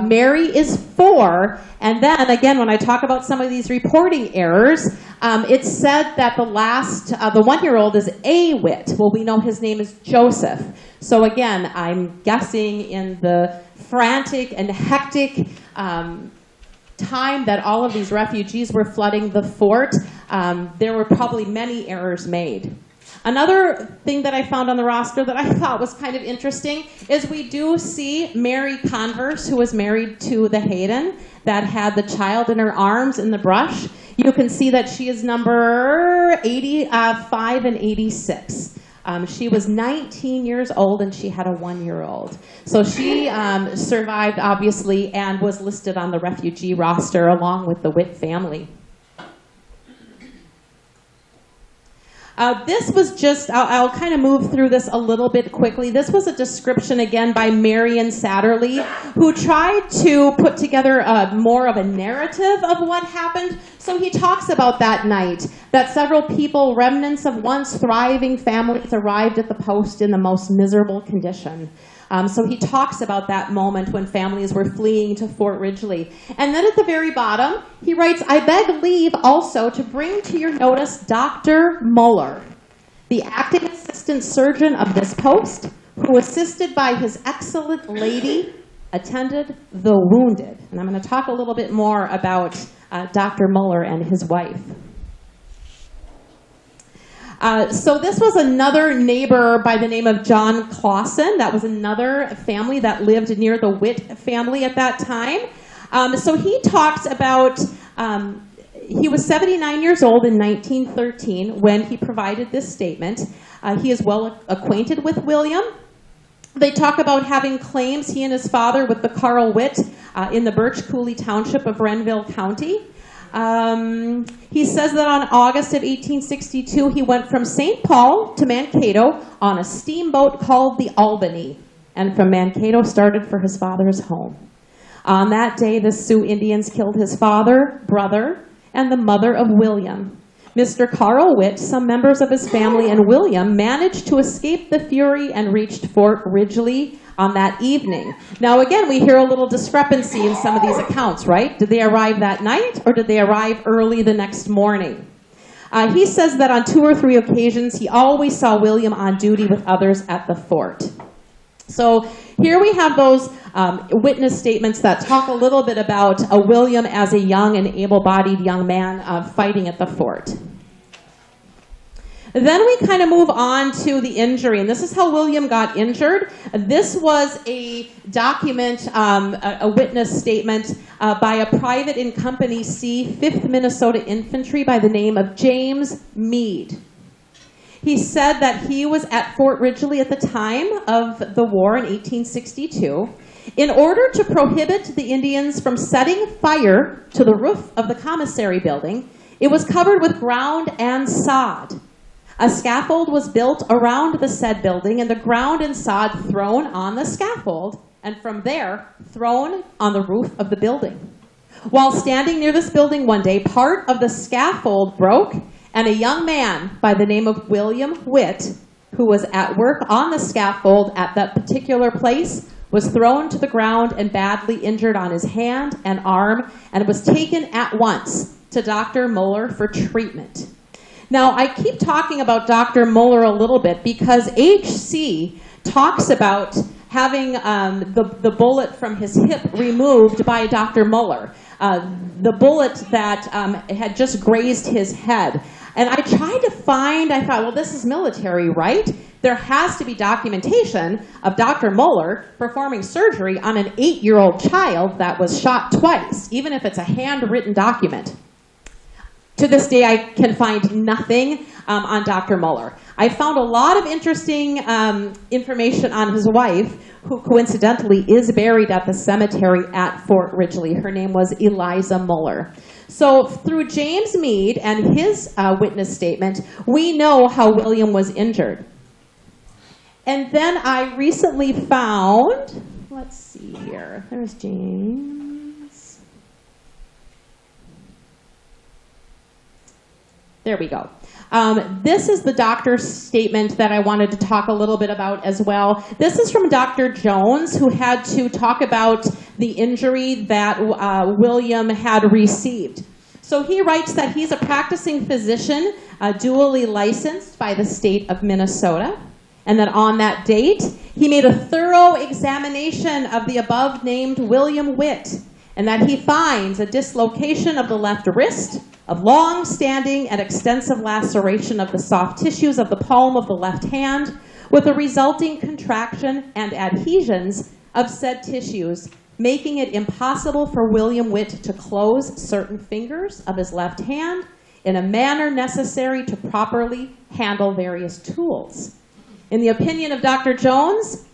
[SPEAKER 2] Mary is 4. And then, again, when I talk about some of these reporting errors, it said that the 1-year-old is a Witt. Well, we know his name is Joseph. So again, I'm guessing in the frantic and hectic time that all of these refugees were flooding the fort, there were probably many errors made. Another thing that I found on the roster that I thought was kind of interesting is we do see Mary Converse, who was married to the Hayden that had the child in her arms in the brush. You can see that she is number 85 and 86. She was 19 years old and she had a 1-year-old. So she survived, obviously, and was listed on the refugee roster along with the Witt family. This was just, I'll kind of move through this a little bit quickly. This was a description, again, by Marion Satterley, who tried to put together more of a narrative of what happened. So he talks about that night, that several people, remnants of once thriving families, arrived at the post in the most miserable condition. So he talks about that moment when families were fleeing to Fort Ridgely. And then at the very bottom, he writes, I beg leave also to bring to your notice Dr. Muller, the acting assistant surgeon of this post, who assisted by his excellent lady, attended the wounded. And I'm going to talk a little bit more about Dr. Muller and his wife. So this was another neighbor by the name of John Clausen. That was another family that lived near the Witt family at that time. So he talks about, he was 79 years old in 1913 when he provided this statement. He is well acquainted with William. They talk about having claims, he and his father, with the Carl Witt in the Birch Coulee Township of Renville County. He says that on August of 1862, he went from St. Paul to Mankato on a steamboat called the Albany, and from Mankato started for his father's home. On that day, the Sioux Indians killed his father, brother, and the mother of William. Mr. Carl Witt, some members of his family, and William managed to escape the fury and reached Fort Ridgely on that evening. Now again, we hear a little discrepancy in some of these accounts, right? Did they arrive that night or did they arrive early the next morning? He says that on 2 or 3 occasions, he always saw William on duty with others at the fort. So here we have those witness statements that talk a little bit about William as a young and able-bodied young man fighting at the fort. Then we kind of move on to the injury, and this is how William got injured. This was a document, a witness statement by a private in Company C, 5th Minnesota Infantry by the name of James Meade. He said that he was at Fort Ridgely at the time of the war in 1862. In order to prohibit the Indians from setting fire to the roof of the commissary building, it was covered with ground and sod. A scaffold was built around the said building, and the ground and sod thrown on the scaffold, and from there, thrown on the roof of the building. While standing near this building one day, part of the scaffold broke, and a young man by the name of William Witt, who was at work on the scaffold at that particular place, was thrown to the ground and badly injured on his hand and arm, and was taken at once to Dr. Muller for treatment. Now, I keep talking about Dr. Muller a little bit because H.C. talks about having the bullet from his hip removed by Dr. Muller, the bullet that had just grazed his head. And I tried to find, I thought, well, this is military, right? There has to be documentation of Dr. Muller performing surgery on an 8-year-old child that was shot twice, even if it's a handwritten document. To this day, I can find nothing on Dr. Muller. I found a lot of interesting information on his wife, who coincidentally is buried at the cemetery at Fort Ridgely. Her name was Eliza Muller. So through James Meade and his witness statement, we know how William was injured. And then I recently found, let's see here, there's James. There we go. This is the doctor's statement that I wanted to talk a little bit about as well. This is from Dr. Jones, who had to talk about the injury that William had received. So he writes that he's a practicing physician, dually licensed by the state of Minnesota, and that on that date, he made a thorough examination of the above-named William Witt, and that he finds a dislocation of the left wrist, of long-standing and extensive laceration of the soft tissues of the palm of the left hand, with a resulting contraction and adhesions of said tissues, making it impossible for William Witt to close certain fingers of his left hand in a manner necessary to properly handle various tools. In the opinion of Dr. Jones,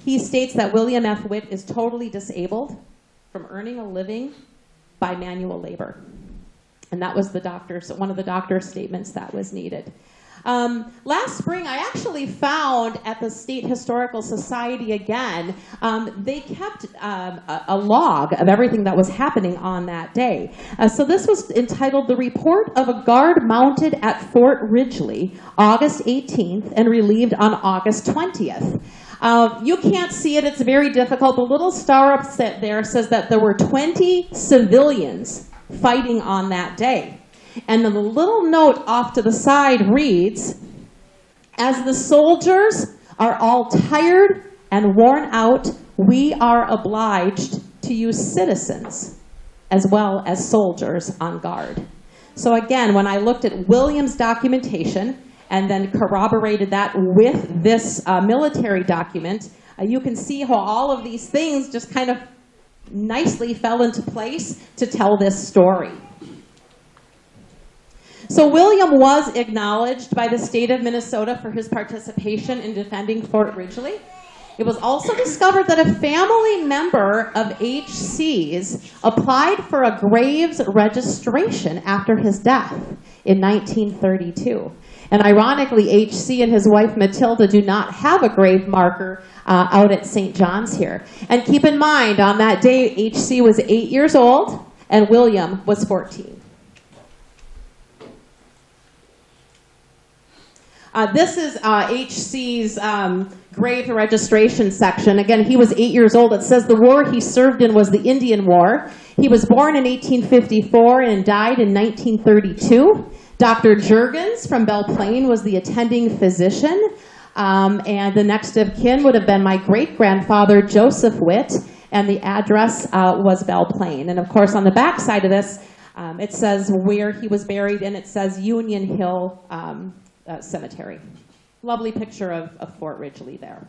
[SPEAKER 2] he states that William F. Witt is totally disabled from earning a living by manual labor. And that was one of the doctor's statements that was needed. Last spring, I actually found at the State Historical Society again, they kept a log of everything that was happening on that day. So this was entitled The Report of a Guard Mounted at Fort Ridgely, August 18th and relieved on August 20th. You can't see it, it's very difficult. The little star up there says that there were 20 civilians fighting on that day. And then the little note off to the side reads, as the soldiers are all tired and worn out, we are obliged to use citizens as well as soldiers on guard. So again, when I looked at William's documentation and then corroborated that with this military document, you can see how all of these things just kind of nicely fell into place to tell this story. So William was acknowledged by the state of Minnesota for his participation in defending Fort Ridgely. It was also discovered that a family member of H.C.'s applied for a graves registration after his death in 1932. And ironically, H.C. and his wife Matilda do not have a grave marker out at St. John's here. And keep in mind, on that day, H.C. was 8 years old and William was 14. This is H.C.'s grave registration section. Again, he was 8 years old. It says the war he served in was the Indian War. He was born in 1854 and died in 1932. Dr. Juergens from Belle Plaine was the attending physician. And the next of kin would have been my great-grandfather, Joseph Witt, and the address was Belle Plaine. And of course, on the back side of this, it says where he was buried, and it says Union Hill Cemetery. Lovely picture of Fort Ridgely there.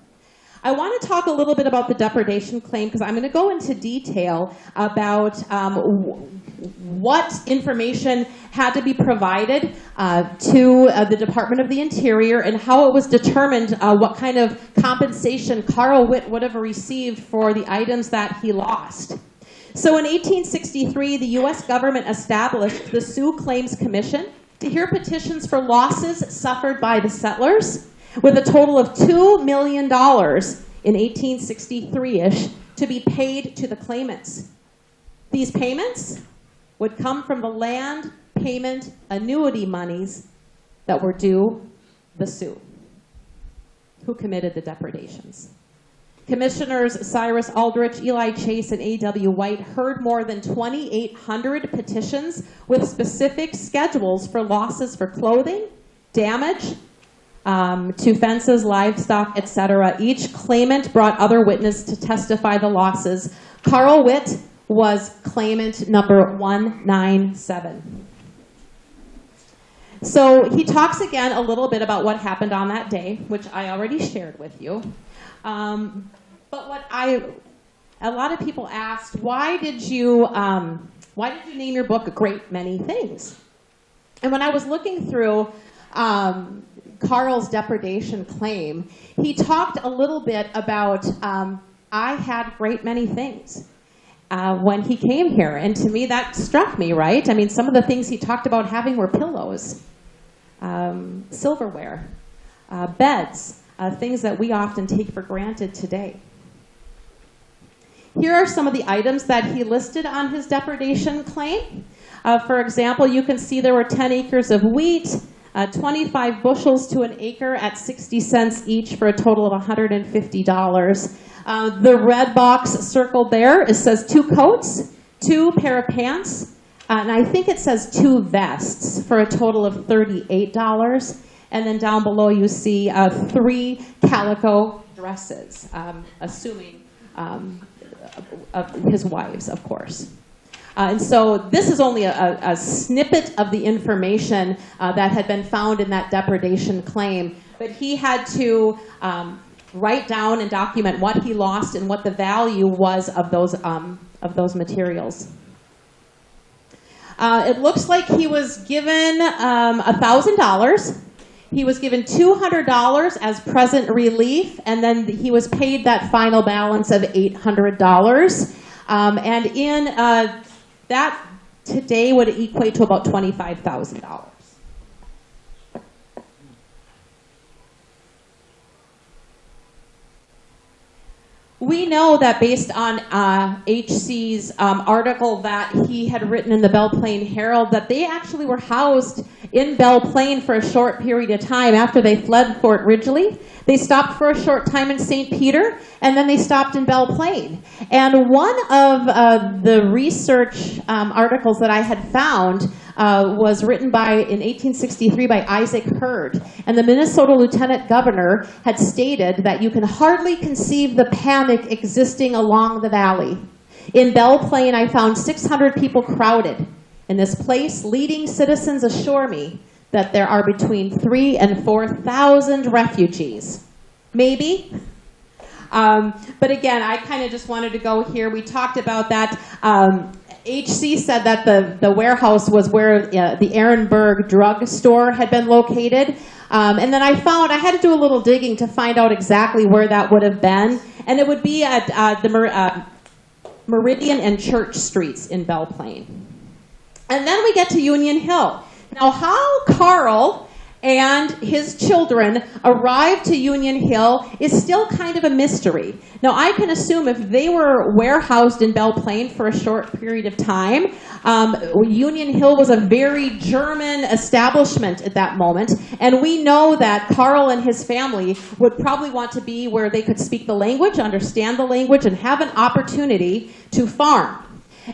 [SPEAKER 2] I want to talk a little bit about the depredation claim because I'm going to go into detail about what information had to be provided to the Department of the Interior and how it was determined what kind of compensation Carl Witt would have received for the items that he lost. So in 1863, the U.S. government established the Sioux Claims Commission to hear petitions for losses suffered by the settlers, with a total of $2 million in 1863-ish to be paid to the claimants. These payments would come from the land payment annuity monies that were due the Sioux, who committed the depredations. Commissioners Cyrus Aldrich, Eli Chase, and A.W. White heard more than 2,800 petitions with specific schedules for losses for clothing, damage to fences, livestock, etc. Each claimant brought other witnesses to testify the losses. Carl Witt was claimant number 197. So he talks again a little bit about what happened on that day, which I already shared with you. But a lot of people asked, why did you name your book A Great Many Things? And when I was looking through Carl's depredation claim, he talked a little bit about, I had great many things when he came here. And to me, that struck me, right? I mean, some of the things he talked about having were pillows, silverware, beds, things that we often take for granted today. Here are some of the items that he listed on his depredation claim. For example, you can see there were 10 acres of wheat, 25 bushels to an acre at 60 cents each for a total of $150. The red box circled there, it says 2 coats, 2 pair of pants, and I think it says 2 vests for a total of $38. And then down below you see 3 calico dresses, assuming of his wives, of course. And so this is only a snippet of the information that had been found in that depredation claim. But he had to write down and document what he lost and what the value was of those materials. It looks like he was given $1,000. He was given $200 as present relief, and then he was paid that final balance of $800. And in that today would equate to about $25,000. We know that based on H.C.'s article that he had written in the Belle Plaine Herald, that they actually were housed in Belle Plaine for a short period of time after they fled Fort Ridgely. They stopped for a short time in St. Peter, and then they stopped in Belle Plaine. And one of the research articles that I had found was written in 1863 by Isaac Hurd. And the Minnesota Lieutenant Governor had stated that you can hardly conceive the panic existing along the valley. In Belle Plaine, I found 600 people crowded. In this place, leading citizens assure me that there are between 3,000 and 4,000 refugees. Maybe. But again, I kind of just wanted to go here. We talked about that. H.C. said that the warehouse was where the Ehrenberg drug store had been located. And then I had to do a little digging to find out exactly where that would have been. And it would be at the Meridian and Church Streets in Belle Plaine. And then we get to Union Hill. Now, how Carl and his children arrived to Union Hill is still kind of a mystery. Now, I can assume if they were warehoused in Belle Plaine for a short period of time, Union Hill was a very German establishment at that moment, and we know that Carl and his family would probably want to be where they could speak the language, understand the language, and have an opportunity to farm.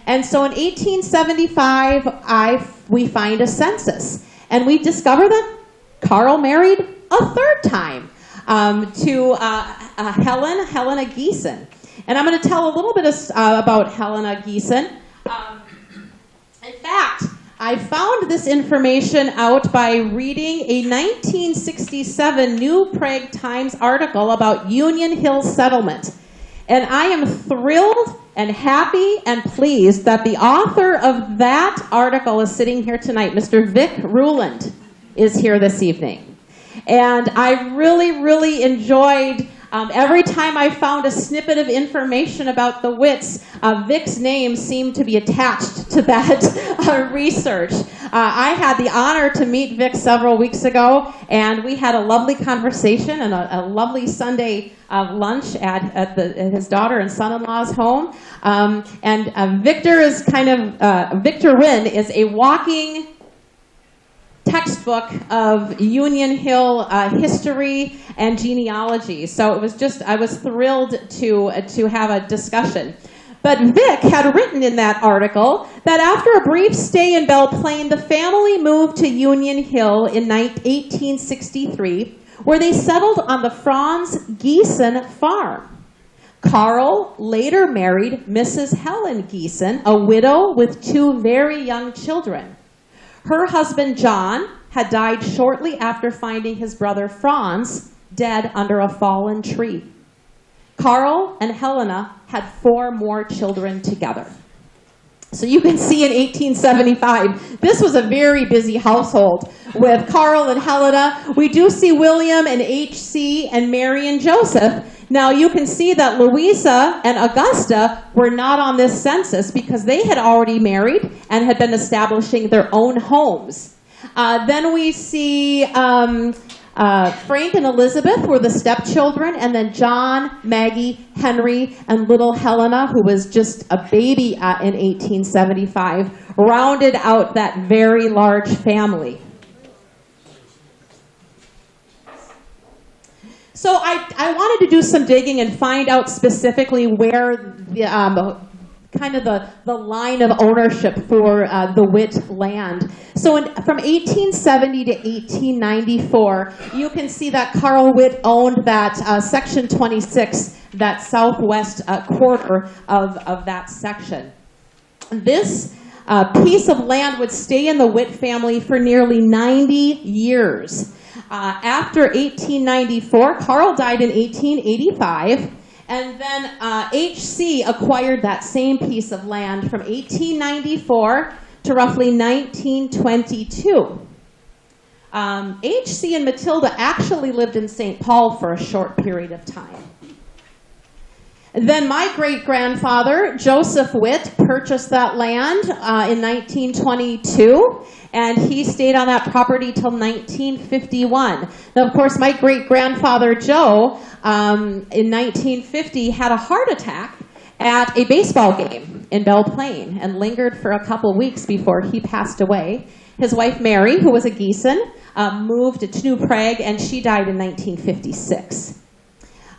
[SPEAKER 2] And so in 1875, we find a census, and we discover that Carl married a third time to Helena Geeson. And I'm going to tell a little bit about Helena Geeson. In fact, I found this information out by reading a 1967 New Prague Times article about Union Hill Settlement. And I am thrilled and happy and pleased that the author of that article is sitting here tonight. Mr. Vic Ruland is here this evening. And I really, really enjoyed every time I found a snippet of information about the Witts, Vic's name seemed to be attached to that research. I had the honor to meet Vic several weeks ago, and we had a lovely conversation and a lovely Sunday lunch at his daughter and son-in-law's home. Victor is Victor Wynn is a walking textbook of Union Hill history and genealogy. So it was I was thrilled to have a discussion. But Vic had written in that article that after a brief stay in Belle Plaine, the family moved to Union Hill in 1863, where they settled on the Franz Giesen farm. Carl later married Mrs. Helen Giesen, a widow with 2 very young children. Her husband, John, had died shortly after finding his brother Franz dead under a fallen tree. Carl and Helena had 4 more children together. So you can see in 1875, this was a very busy household with Carl and Helena. We do see William and H.C. and Mary and Joseph. Now you can see that Louisa and Augusta were not on this census because they had already married and had been establishing their own homes. Then we see Frank and Elizabeth were the stepchildren, and then John, Maggie, Henry, and little Helena, who was just a baby in 1875, rounded out that very large family. So I wanted to do some digging and find out specifically where the line of ownership for the Witt land. So from 1870 to 1894, you can see that Carl Witt owned that section 26, that southwest quarter of that section. This piece of land would stay in the Witt family for nearly 90 years. After 1894, Carl died in 1885, and then H.C. acquired that same piece of land from 1894 to roughly 1922. H.C. and Matilda actually lived in St. Paul for a short period of time. Then my great-grandfather, Joseph Witt, purchased that land in 1922, and he stayed on that property till 1951. Now, of course, my great-grandfather, Joe, in 1950 had a heart attack at a baseball game in Belle Plaine and lingered for a couple weeks before he passed away. His wife, Mary, who was a Giesen, moved to New Prague, and she died in 1956.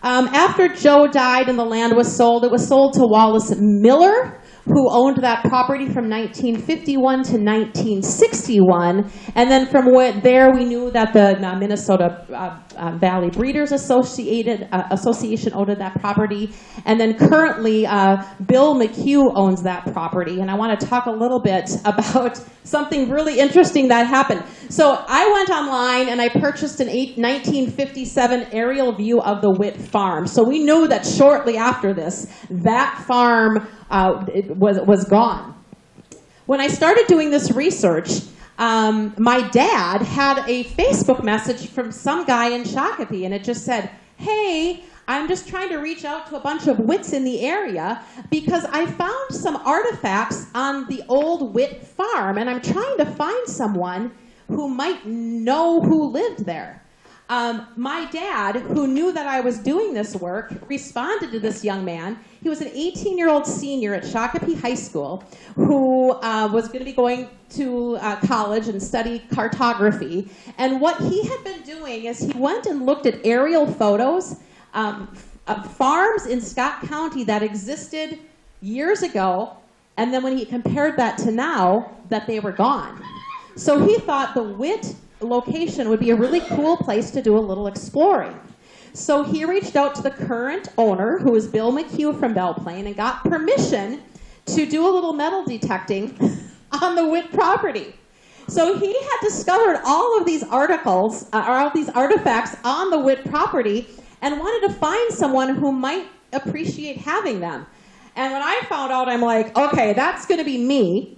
[SPEAKER 2] After Joe died and the land was sold, it was sold to Wallace Miller, who owned that property from 1951 to 1961. And then from there, we knew that the Minnesota Valley Breeders Association owned that property. And then currently, Bill McHugh owns that property. And I want to talk a little bit about something really interesting that happened. So I went online and I purchased an 1957 aerial view of the Witt farm. So we knew that shortly after this, that farm was gone. When I started doing this research, my dad had a Facebook message from some guy in Shakopee, and it just said, "Hey, I'm just trying to reach out to a bunch of Witts in the area because I found some artifacts on the old Witt farm, and I'm trying to find someone who might know who lived there." My dad, who knew that I was doing this work, responded to this young man. He was an 18-year-old senior at Shakopee High School who was going to be going to college and study cartography. And what he had been doing is he went and looked at aerial photos of farms in Scott County that existed years ago, and then when he compared that to now, that they were gone. So he thought the Witt location would be a really cool place to do a little exploring. So he reached out to the current owner, who is Bill McHugh from Belle Plaine, and got permission to do a little metal detecting on the Witt property. So he had discovered all of these articles, or all of these artifacts on the Witt property and wanted to find someone who might appreciate having them. And when I found out, I'm like, okay, that's going to be me.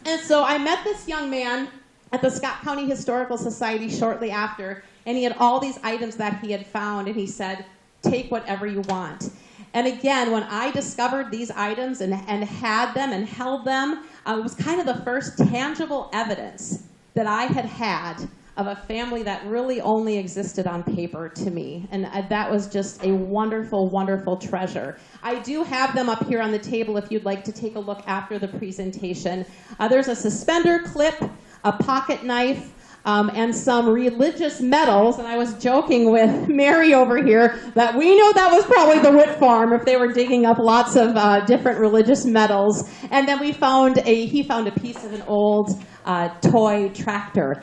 [SPEAKER 2] And so I met this young man at the Scott County Historical Society shortly after, and he had all these items that he had found, and he said, take whatever you want. And again, when I discovered these items and had them and held them, it was kind of the first tangible evidence that I had of a family that really only existed on paper to me. And that was just a wonderful, wonderful treasure. I do have them up here on the table if you'd like to take a look after the presentation. There's a suspender clip, a pocket knife, and some religious medals. And I was joking with Mary over here that we know that was probably the Witt farm if they were digging up lots of different religious medals. And then he found a piece of an old toy tractor.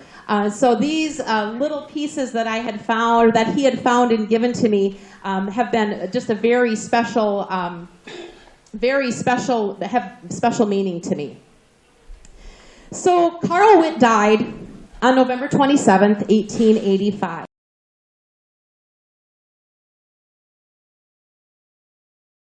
[SPEAKER 2] So these little pieces that I had found, that he had found and given to me, have been just a very special, have special meaning to me. So Carl Witt died on November 27th, 1885.